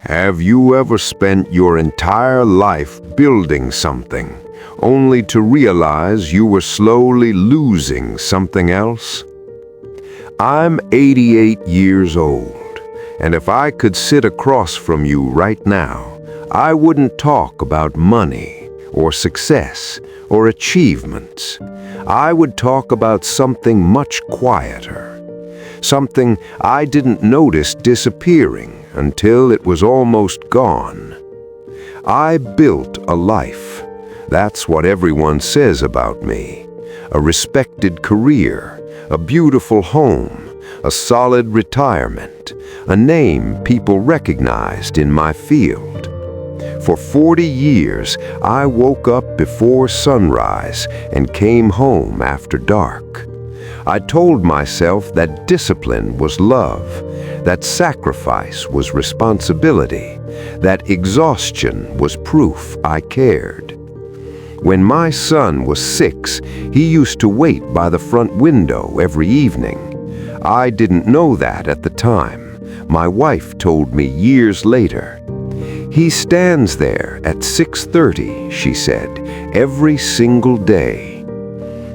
Have you ever spent your entire life building something, only to realize you were slowly losing something else? I'm 88 years old, and if I could sit across from you right now, I wouldn't talk about money or success or achievements. I would talk about something much quieter, something I didn't notice disappearing until it was almost gone. I built a life. That's what everyone says about me. A respected career, a beautiful home, a solid retirement, a name people recognized in my field. For 40 years, I woke up before sunrise and came home after dark. I told myself that discipline was love, that sacrifice was responsibility, that exhaustion was proof I cared. When my son was 6, he used to wait by the front window every evening. I didn't know that at the time. My wife told me years later. He stands there at 6:30, she said, every single day.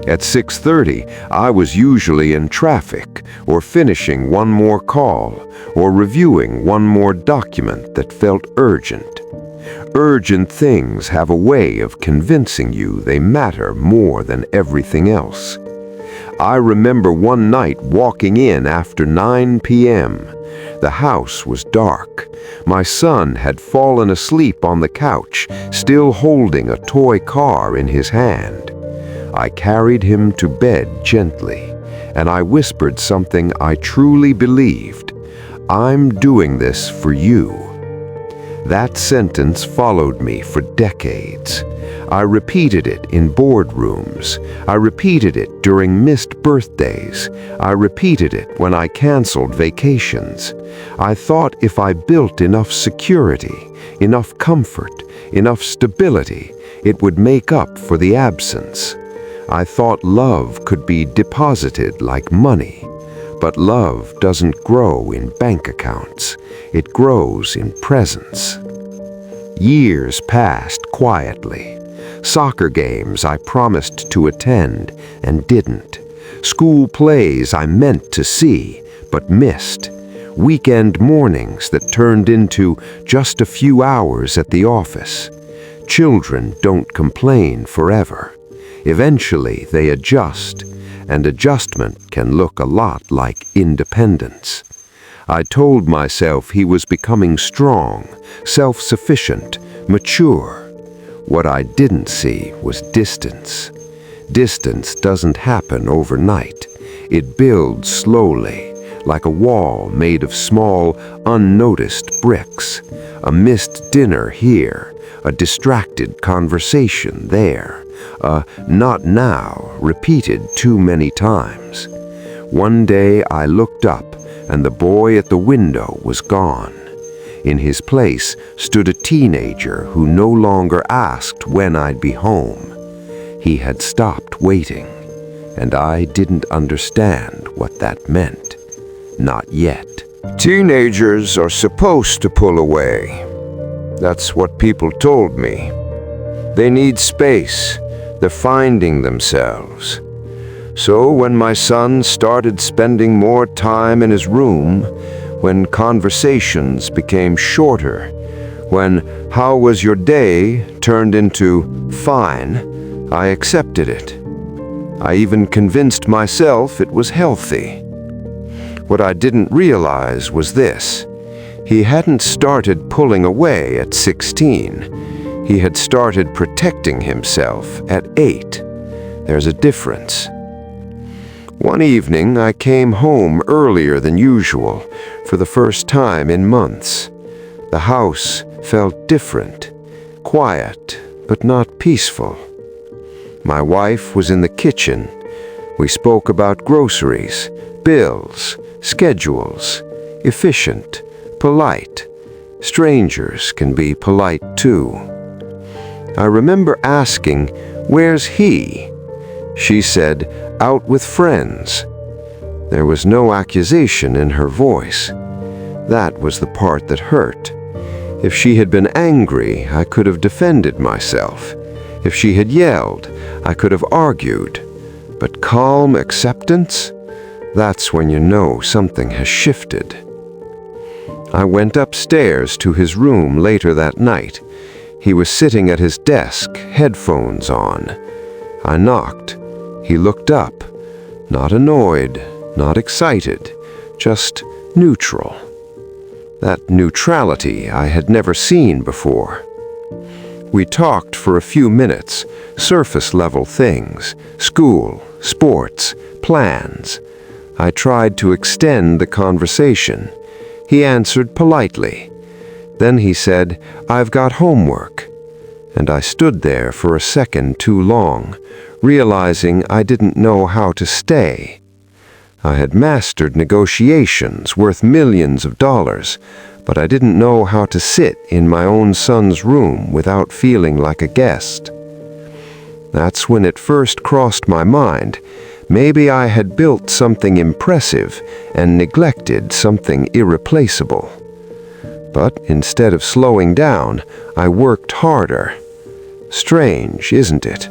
At 6:30, I was usually in traffic, or finishing one more call, or reviewing one more document that felt urgent. Urgent things have a way of convincing you they matter more than everything else. I remember one night walking in after 9 p.m. The house was dark. My son had fallen asleep on the couch, still holding a toy car in his hand. I carried him to bed gently, and I whispered something I truly believed. I'm doing this for you. That sentence followed me for decades. I repeated it in boardrooms. I repeated it during missed birthdays. I repeated it when I canceled vacations. I thought if I built enough security, enough comfort, enough stability, it would make up for the absence. I thought love could be deposited like money, but love doesn't grow in bank accounts. It grows in presence. Years passed quietly. Soccer games I promised to attend and didn't. School plays I meant to see but missed. Weekend mornings that turned into just a few hours at the office. Children don't complain forever. Eventually they adjust, and adjustment can look a lot like independence. I told myself he was becoming strong, self-sufficient, mature. What I didn't see was distance. Distance doesn't happen overnight. It builds slowly, like a wall made of small, unnoticed bricks. A missed dinner here, a distracted conversation there. Not now, repeated too many times. One day I looked up, and the boy at the window was gone. In his place stood a teenager who no longer asked when I'd be home. He had stopped waiting, and I didn't understand what that meant. Not yet. Teenagers are supposed to pull away. That's what people told me. They need space. They're finding themselves. So when my son started spending more time in his room, when conversations became shorter, when "How was your day?" turned into "Fine," I accepted it. I even convinced myself it was healthy. What I didn't realize was this: he hadn't started pulling away at 16. He had started protecting himself at 8. There's a difference. One evening, I came home earlier than usual, for the first time in months. The house felt different, quiet, but not peaceful. My wife was in the kitchen. We spoke about groceries, bills, schedules, efficient, polite. Strangers can be polite too. I remember asking, "Where's he?" She said, "Out with friends." There was no accusation in her voice. That was the part that hurt. If she had been angry, I could have defended myself. If she had yelled, I could have argued. But calm acceptance? That's when you know something has shifted. I went upstairs to his room later that night. He was sitting at his desk, headphones on. I knocked. He looked up, not annoyed, not excited, just neutral. That neutrality I had never seen before. We talked for a few minutes, surface-level things, school, sports, plans. I tried to extend the conversation. He answered politely. Then he said, "I've got homework." And I stood there for a second too long, realizing I didn't know how to stay. I had mastered negotiations worth millions of dollars, but I didn't know how to sit in my own son's room without feeling like a guest. That's when it first crossed my mind. Maybe I had built something impressive and neglected something irreplaceable. But instead of slowing down, I worked harder. Strange, isn't it?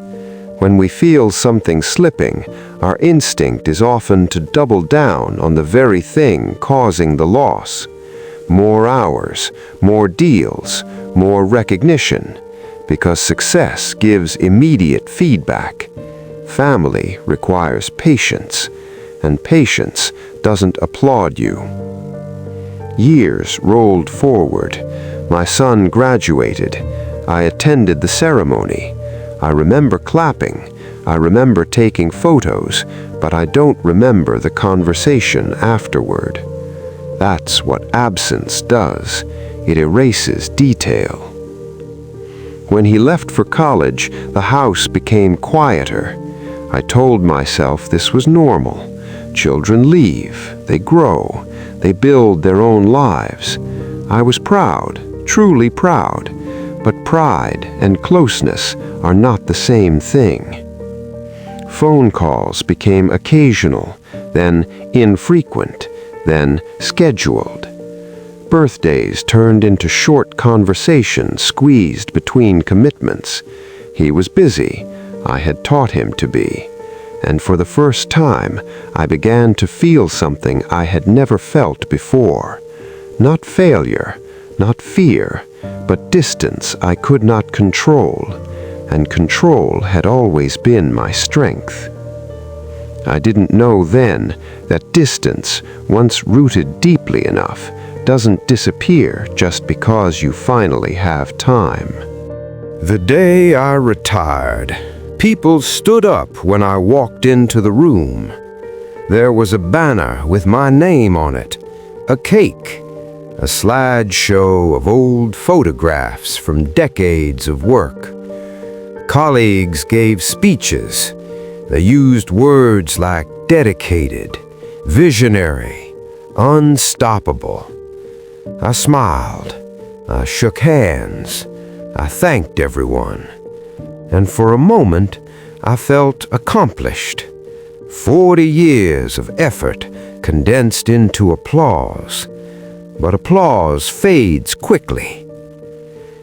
When we feel something slipping, our instinct is often to double down on the very thing causing the loss. More hours, more deals, more recognition, because success gives immediate feedback. Family requires patience, and patience doesn't applaud you. Years rolled forward. My son graduated. I attended the ceremony. I remember clapping. I remember taking photos, but I don't remember the conversation afterward. That's what absence does. It erases detail. When he left for college, the house became quieter. I told myself this was normal. Children leave, they grow, they build their own lives. I was proud, truly proud, but pride and closeness are not the same thing. Phone calls became occasional, then infrequent, then scheduled. Birthdays turned into short conversations squeezed between commitments. He was busy. I had taught him to be. And for the first time, I began to feel something I had never felt before. Not failure, not fear, but distance I could not control, and control had always been my strength. I didn't know then that distance, once rooted deeply enough, doesn't disappear just because you finally have time. The day I retired, people stood up when I walked into the room. There was a banner with my name on it, a cake, a slideshow of old photographs from decades of work. Colleagues gave speeches. They used words like dedicated, visionary, unstoppable. I smiled. I shook hands. I thanked everyone. And for a moment, I felt accomplished. 40 years of effort condensed into applause. But applause fades quickly.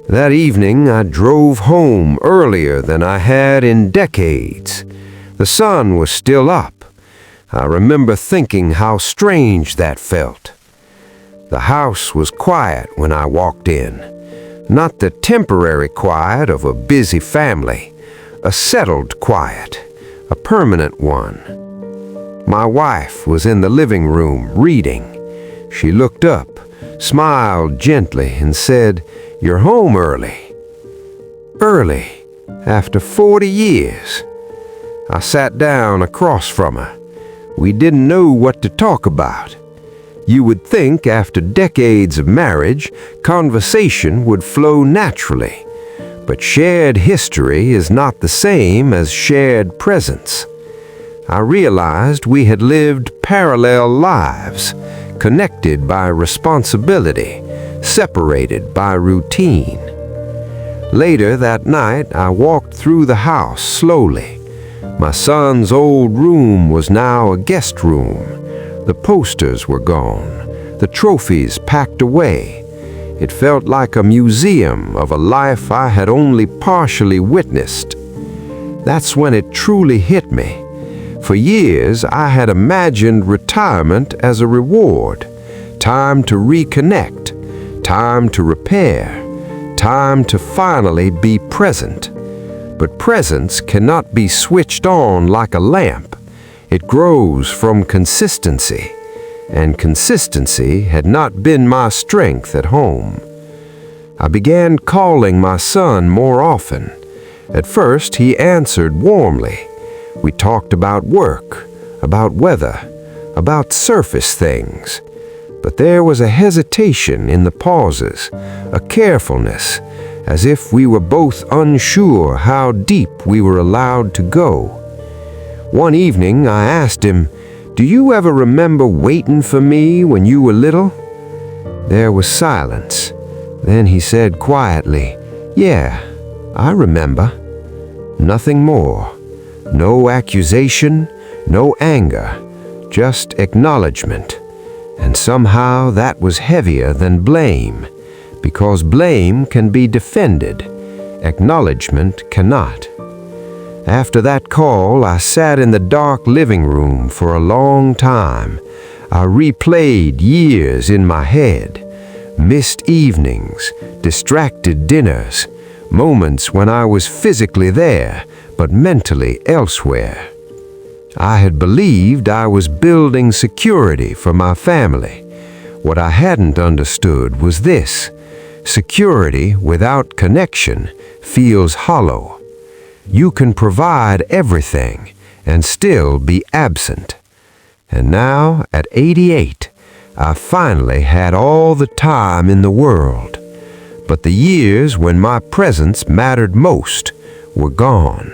That evening, I drove home earlier than I had in decades. The sun was still up. I remember thinking how strange that felt. The house was quiet when I walked in. Not the temporary quiet of a busy family, a settled quiet, a permanent one. My wife was in the living room reading. She looked up, smiled gently, and said, "You're home early." Early, after 40 years. I sat down across from her. We didn't know what to talk about. You would think after decades of marriage, conversation would flow naturally. But shared history is not the same as shared presence. I realized we had lived parallel lives, connected by responsibility, separated by routine. Later that night, I walked through the house slowly. My son's old room was now a guest room. The posters were gone, the trophies packed away, It felt like a museum of a life I had only partially witnessed. That's when it truly hit me. For years, I had imagined retirement as a reward, time to reconnect, time to repair, time to finally be present. But presence cannot be switched on like a lamp. It grows from consistency, and consistency had not been my strength at home. I began calling my son more often. At first, he answered warmly. We talked about work, about weather, about surface things. But there was a hesitation in the pauses, a carefulness, as if we were both unsure how deep we were allowed to go. One evening, I asked him, "Do you ever remember waiting for me when you were little?" There was silence. Then he said quietly, "Yeah, I remember." Nothing more. No accusation, no anger, just acknowledgement. And somehow that was heavier than blame, because blame can be defended, acknowledgement cannot. After that call, I sat in the dark living room for a long time. I replayed years in my head, missed evenings, distracted dinners, moments when I was physically there, but mentally elsewhere. I had believed I was building security for my family. What I hadn't understood was this: security without connection feels hollow. You can provide everything and still be absent. And now, at 88, I finally had all the time in the world. But the years when my presence mattered most were gone.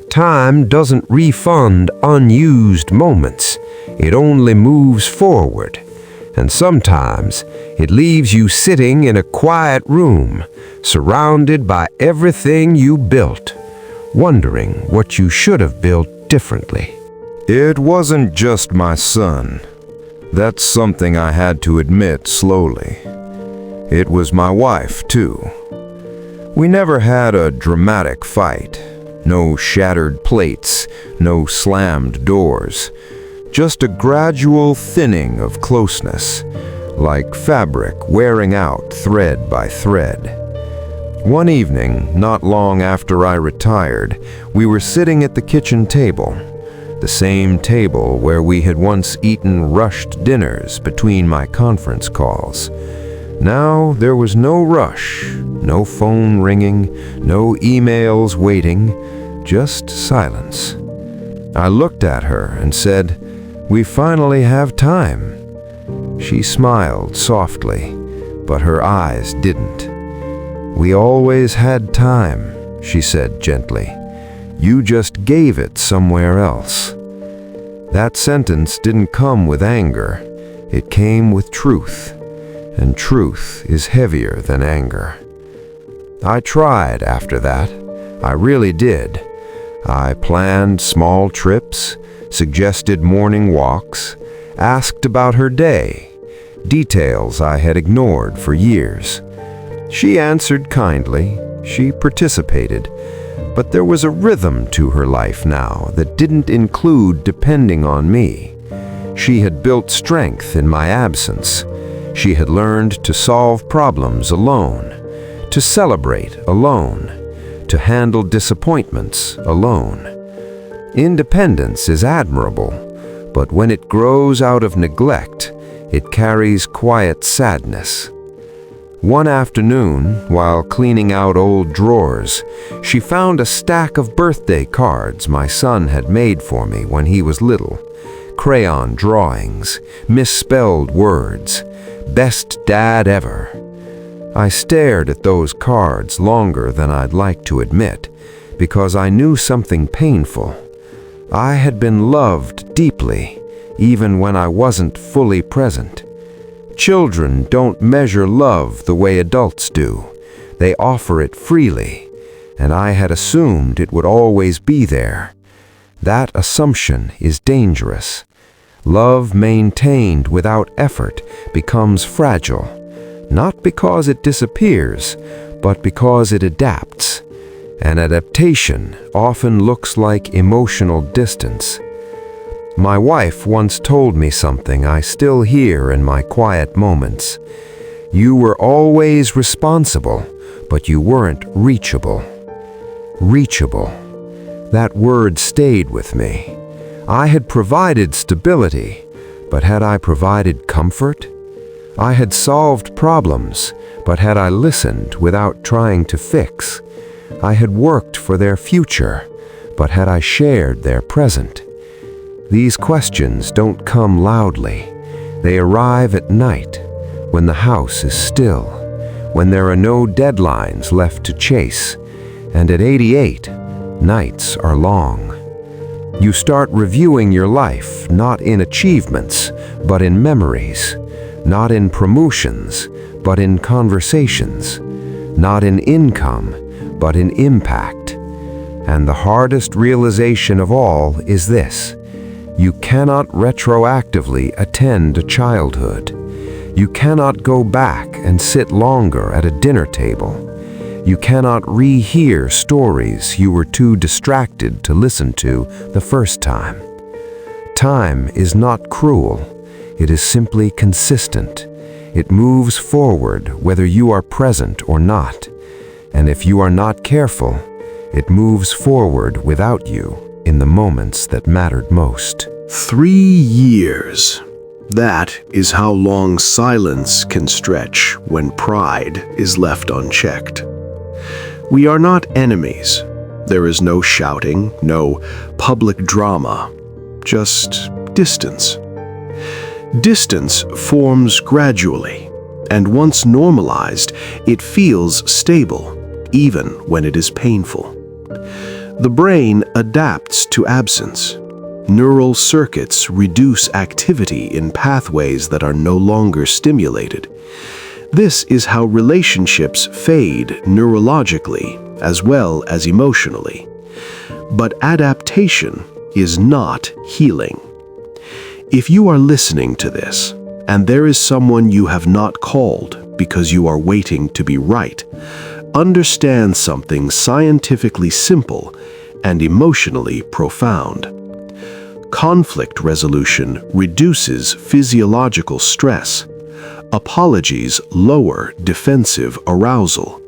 Time doesn't refund unused moments. It only moves forward. And sometimes it leaves you sitting in a quiet room, surrounded by everything you built, wondering what you should have built differently. It wasn't just my son. That's something I had to admit slowly. It was my wife, too. We never had a dramatic fight. No shattered plates, no slammed doors. Just a gradual thinning of closeness, like fabric wearing out thread by thread. One evening, not long after I retired, we were sitting at the kitchen table, the same table where we had once eaten rushed dinners between my conference calls. Now there was no rush, no phone ringing, no emails waiting, just silence. I looked at her and said, "We finally have time." She smiled softly, but her eyes didn't. "We always had time," she said gently. "You just gave it somewhere else." That sentence didn't come with anger. It came with truth. And truth is heavier than anger. I tried after that. I really did. I planned small trips, suggested morning walks, asked about her day, details I had ignored for years. She answered kindly, she participated, but there was a rhythm to her life now that didn't include depending on me. She had built strength in my absence. She had learned to solve problems alone, to celebrate alone, to handle disappointments alone. Independence is admirable, but when it grows out of neglect, it carries quiet sadness. One afternoon, while cleaning out old drawers, she found a stack of birthday cards my son had made for me when he was little. Crayon drawings, misspelled words, best dad ever. I stared at those cards longer than I'd like to admit, because I knew something painful. I had been loved deeply, even when I wasn't fully present. Children don't measure love the way adults do. They offer it freely, and I had assumed it would always be there. That assumption is dangerous. Love maintained without effort becomes fragile. not because it disappears, but because it adapts. And adaptation often looks like emotional distance. My wife once told me something I still hear in my quiet moments. You were always responsible, but you weren't reachable. Reachable. That word stayed with me. I had provided stability, but had I provided comfort? I had solved problems, but had I listened without trying to fix? I had worked for their future, but had I shared their present? These questions don't come loudly. They arrive at night, when the house is still, when there are no deadlines left to chase, and at 88, nights are long. You start reviewing your life not in achievements, but in memories, not in promotions, but in conversations, not in income, but in impact. And the hardest realization of all is this: you cannot retroactively attend a childhood. You cannot go back and sit longer at a dinner table. You cannot rehear stories you were too distracted to listen to the first time. Time is not cruel. It is simply consistent. It moves forward whether you are present or not. And if you are not careful, it moves forward without you in the moments that mattered most. 3 years. That is how long silence can stretch when pride is left unchecked. We are not enemies. There is no shouting, no public drama, just distance. Distance forms gradually, and once normalized, it feels stable, even when it is painful. The brain adapts to absence. Neural circuits reduce activity in pathways that are no longer stimulated. This is how relationships fade neurologically as well as emotionally. But adaptation is not healing. If you are listening to this, and there is someone you have not called because you are waiting to be right, understand something scientifically simple and emotionally profound. Conflict resolution reduces physiological stress. Apologies lower defensive arousal.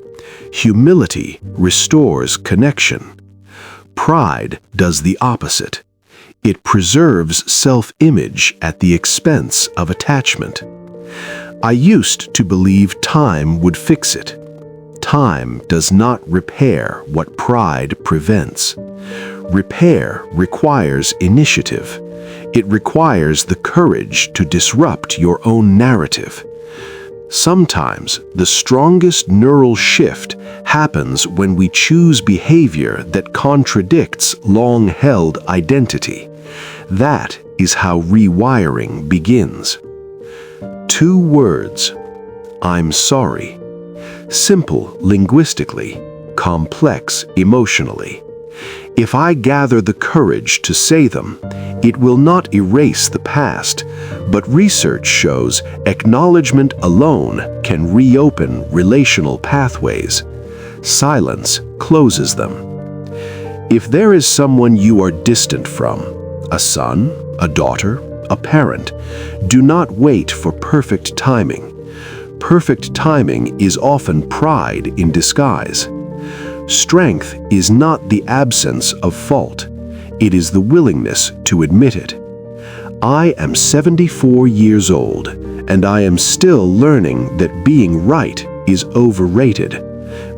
Humility restores connection. Pride does the opposite. It preserves self-image at the expense of attachment. I used to believe time would fix it. Time does not repair what pride prevents. Repair requires initiative. It requires the courage to disrupt your own narrative. Sometimes the strongest neural shift happens when we choose behavior that contradicts long-held identity. That is how rewiring begins. 2 words. I'm sorry. Simple linguistically, complex emotionally. If I gather the courage to say them, it will not erase the past, but research shows acknowledgement alone can reopen relational pathways. Silence closes them. If there is someone you are distant from, a son, a daughter, a parent, do not wait for perfect timing. Perfect timing is often pride in disguise. Strength is not the absence of fault. It is the willingness to admit it. I am 74 years old, and I am still learning that being right is overrated.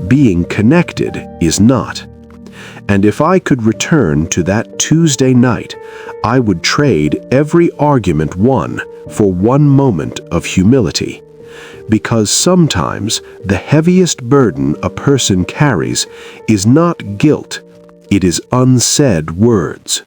Being connected is not. And if I could return to that Tuesday night, I would trade every argument won for one moment of humility. Because sometimes the heaviest burden a person carries is not guilt, it is unsaid words.